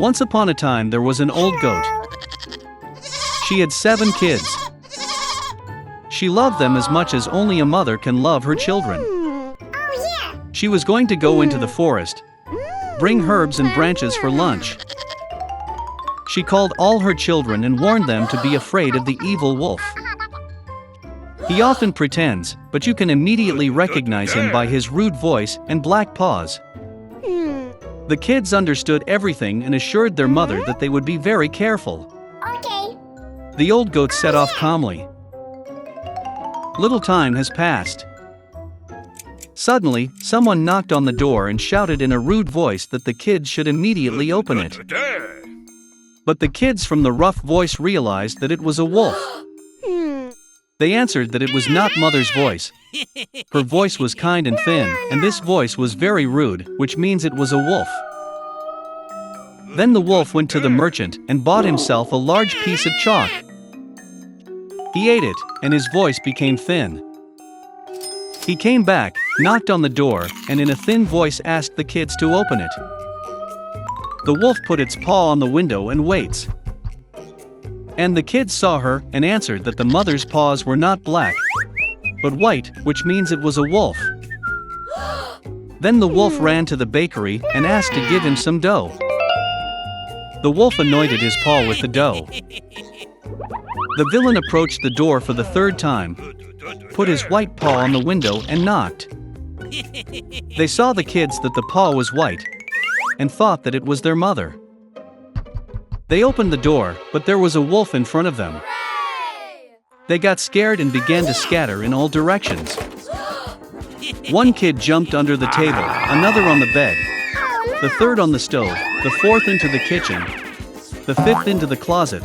Once upon a time there was an old goat. She had 7 kids. She loved them as much as only a mother can love her children. She was going to go into the forest, bring herbs and branches for lunch. She called all her children and warned them to be afraid of the evil wolf. He often pretends, but you can immediately recognize him by his rude voice and black paws. The kids understood everything and assured their mother that they would be very careful. Okay. The old goat set off calmly. Little time has passed. Suddenly, someone knocked on the door and shouted in a rude voice that the kids should immediately open it. But the kids from the rough voice realized that it was a wolf. They answered that it was not Mother's voice. Her voice was kind and thin, and this voice was very rude, which means it was a wolf. Then the wolf went to the merchant and bought himself a large piece of chalk. He ate it, and his voice became thin. He came back, knocked on the door, and in a thin voice asked the kids to open it. The wolf put its paw on the window and waits. And the kids saw her and answered that the mother's paws were not black, but white, which means it was a wolf. Then the wolf ran to the bakery and asked to give him some dough. The wolf anointed his paw with the dough. The villain approached the door for the 3rd time, put his white paw on the window and knocked. They saw the kids that the paw was white, and thought that it was their mother. They opened the door, but there was a wolf in front of them. They got scared and began to scatter in all directions. One kid jumped under the table, another on the bed, the 3rd on the stove, the 4th into the kitchen, the 5th into the closet,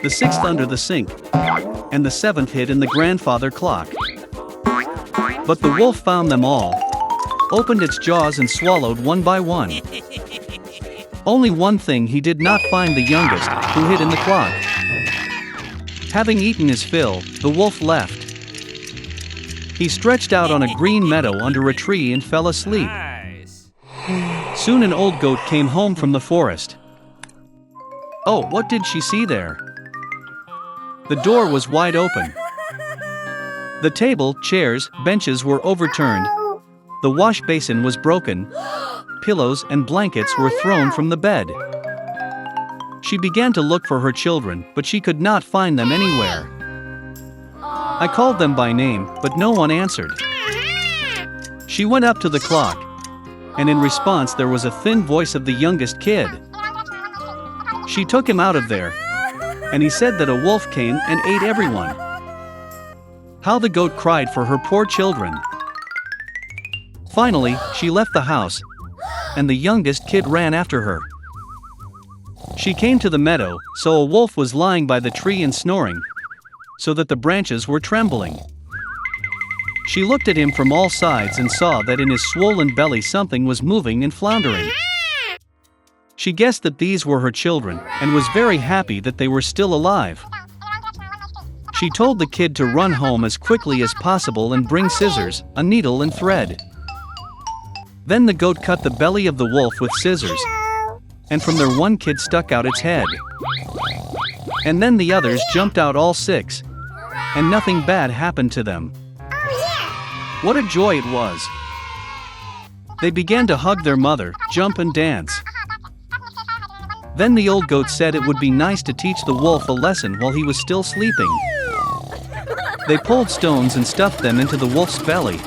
the 6th under the sink, and the 7th hid in the grandfather clock. But the wolf found them all, opened its jaws and swallowed one by one. Only one thing he did not find: the youngest, who hid in the clock. Having eaten his fill, the wolf left. He stretched out on a green meadow under a tree and fell asleep. Soon an old goat came home from the forest. Oh, what did she see there? The door was wide open. The table, chairs, benches were overturned. The wash basin was broken. Pillows and blankets were thrown from the bed. She began to look for her children, but she could not find them anywhere. I called them by name, but no one answered. She went up to the clock, and in response there was a thin voice of the youngest kid. She took him out of there, and he said that a wolf came and ate everyone. How the goat cried for her poor children. Finally, she left the house, and the youngest kid ran after her. She came to the meadow, so a wolf was lying by the tree and snoring, so that the branches were trembling. She looked at him from all sides and saw that in his swollen belly something was moving and floundering. She guessed that these were her children, and was very happy that they were still alive. She told the kid to run home as quickly as possible and bring scissors, a needle and thread. Then the goat cut the belly of the wolf with scissors, and from there one kid stuck out its head. And then the others jumped out, all 6, and nothing bad happened to them. What a joy it was! They began to hug their mother, jump and dance. Then the old goat said it would be nice to teach the wolf a lesson while he was still sleeping. They pulled stones and stuffed them into the wolf's belly.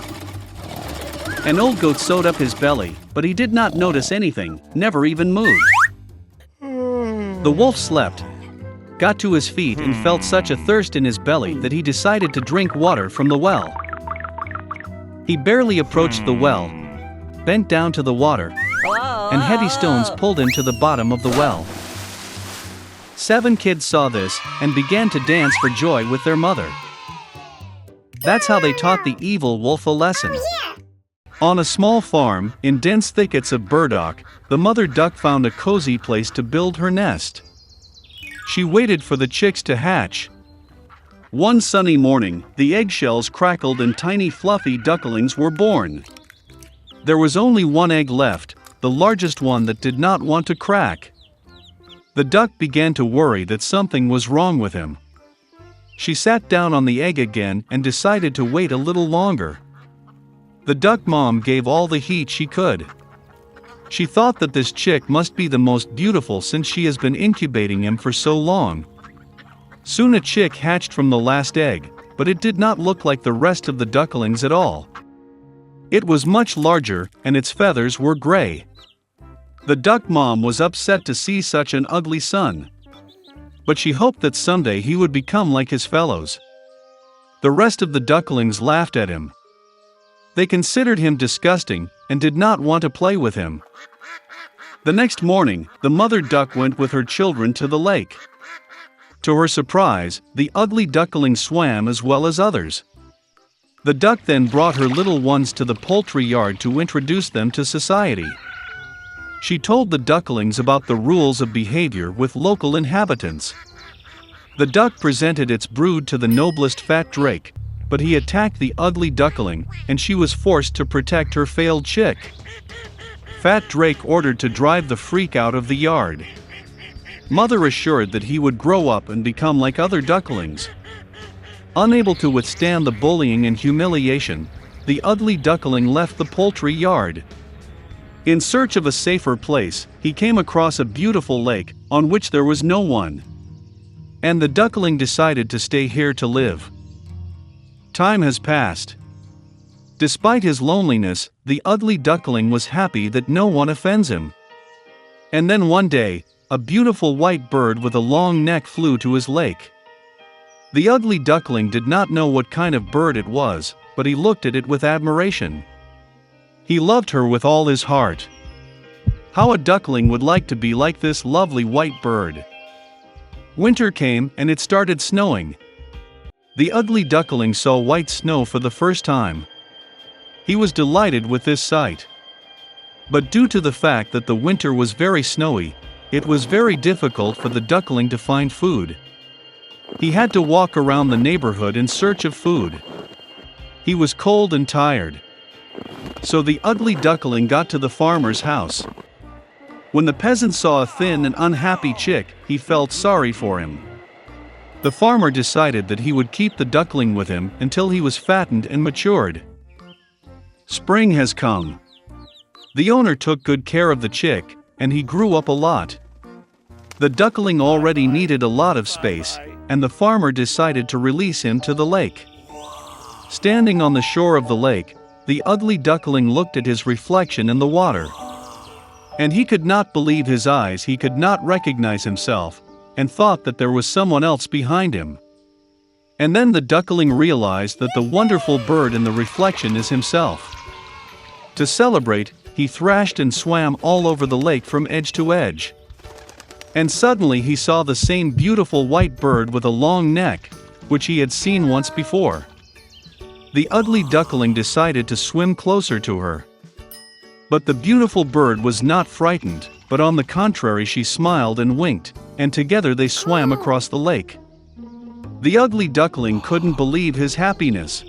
An old goat sewed up his belly, but he did not notice anything, never even moved. The wolf slept, got to his feet and felt such a thirst in his belly that he decided to drink water from the well. He barely approached the well, bent down to the water, and heavy stones pulled him to the bottom of the well. 7 kids saw this and began to dance for joy with their mother. That's how they taught the evil wolf a lesson. On a small farm, in dense thickets of burdock, the mother duck found a cozy place to build her nest. She waited for the chicks to hatch. One sunny morning, the eggshells crackled and tiny fluffy ducklings were born. There was only one egg left, the largest one that did not want to crack. The duck began to worry that something was wrong with him. She sat down on the egg again and decided to wait a little longer. The duck mom gave all the heat she could. She thought that this chick must be the most beautiful since she has been incubating him for so long. Soon a chick hatched from the last egg, but it did not look like the rest of the ducklings at all. It was much larger, and its feathers were gray. The duck mom was upset to see such an ugly son. But she hoped that someday he would become like his fellows. The rest of the ducklings laughed at him. They considered him disgusting and did not want to play with him. The next morning, the mother duck went with her children to the lake. To her surprise, the ugly duckling swam as well as others. The duck then brought her little ones to the poultry yard to introduce them to society. She told the ducklings about the rules of behavior with local inhabitants. The duck presented its brood to the noblest fat drake, but he attacked the ugly duckling, and she was forced to protect her failed chick. Fat Drake ordered to drive the freak out of the yard. Mother assured that he would grow up and become like other ducklings. Unable to withstand the bullying and humiliation, the ugly duckling left the poultry yard. In search of a safer place, he came across a beautiful lake, on which there was no one. And the duckling decided to stay here to live. Time has passed. Despite his loneliness, the ugly duckling was happy that no one offends him. And then one day, a beautiful white bird with a long neck flew to his lake. The ugly duckling did not know what kind of bird it was, but he looked at it with admiration. He loved her with all his heart. How a duckling would like to be like this lovely white bird. Winter came and it started snowing. The ugly duckling saw white snow for the first time. He was delighted with this sight. But due to the fact that the winter was very snowy, it was very difficult for the duckling to find food. He had to walk around the neighborhood in search of food. He was cold and tired. So the ugly duckling got to the farmer's house. When the peasant saw a thin and unhappy chick, he felt sorry for him. The farmer decided that he would keep the duckling with him until he was fattened and matured. Spring has come. The owner took good care of the chick, and he grew up a lot. The duckling already needed a lot of space, and the farmer decided to release him to the lake. Standing on the shore of the lake, the ugly duckling looked at his reflection in the water. And he could not believe his eyes. He could not recognize himself, and thought that there was someone else behind him. And then the duckling realized that the wonderful bird in the reflection is himself. To celebrate, he thrashed and swam all over the lake from edge to edge. And suddenly he saw the same beautiful white bird with a long neck, which he had seen once before. The ugly duckling decided to swim closer to her. But the beautiful bird was not frightened, but on the contrary she smiled and winked, and together they swam across the lake. The ugly duckling couldn't believe his happiness.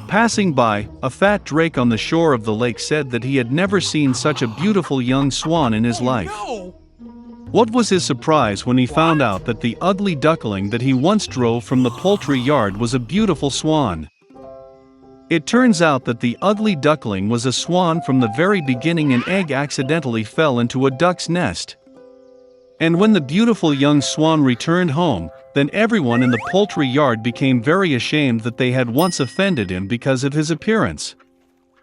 Passing by, a fat drake on the shore of the lake said that he had never seen such a beautiful young swan in his life. What was his surprise when he found out that the ugly duckling that he once drove from the poultry yard was a beautiful swan. It turns out that the ugly duckling was a swan from the very beginning. An egg accidentally fell into a duck's nest. And when the beautiful young swan returned home, then everyone in the poultry yard became very ashamed that they had once offended him because of his appearance.